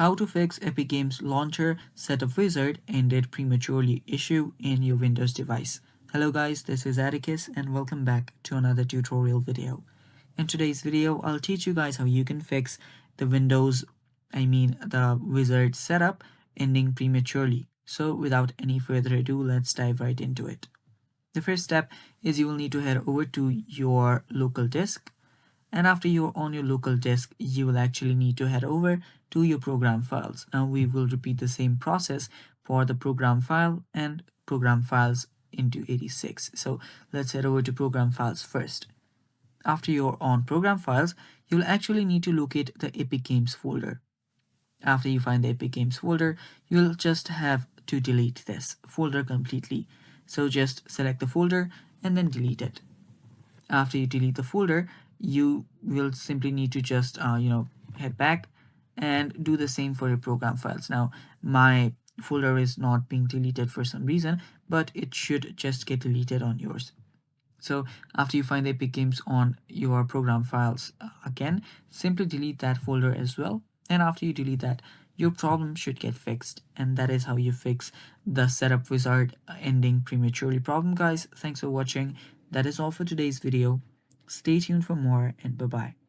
How to fix Epic Games Launcher Setup Wizard ended prematurely issue in your Windows device. Hello guys, this is Atticus and welcome back to another tutorial video. In today's video, I'll teach you guys how you can fix the the wizard setup ending prematurely. So without any further ado, let's dive right into it. The first step is you will need to head over to your local disk. And after you're on your local disk, you will actually need to head over to your program files. Now we will repeat the same process for the program file and program files into 86. So let's head over to program files first. After you're on program files, you'll actually need to locate the Epic Games folder. After you find the Epic Games folder, you'll just have to delete this folder completely. So just select the folder and then delete it. After you delete the folder, you will simply need to just head back and do the same for your program files. Now my folder is not being deleted for some reason, but it should just get deleted on yours. So after you find the Epic Games on your program files again, simply delete that folder as well. And after you delete that, your problem should get fixed. And that is how you fix the setup wizard ending prematurely problem, guys. Thanks for watching. That is all for today's video. Stay tuned for more and bye-bye.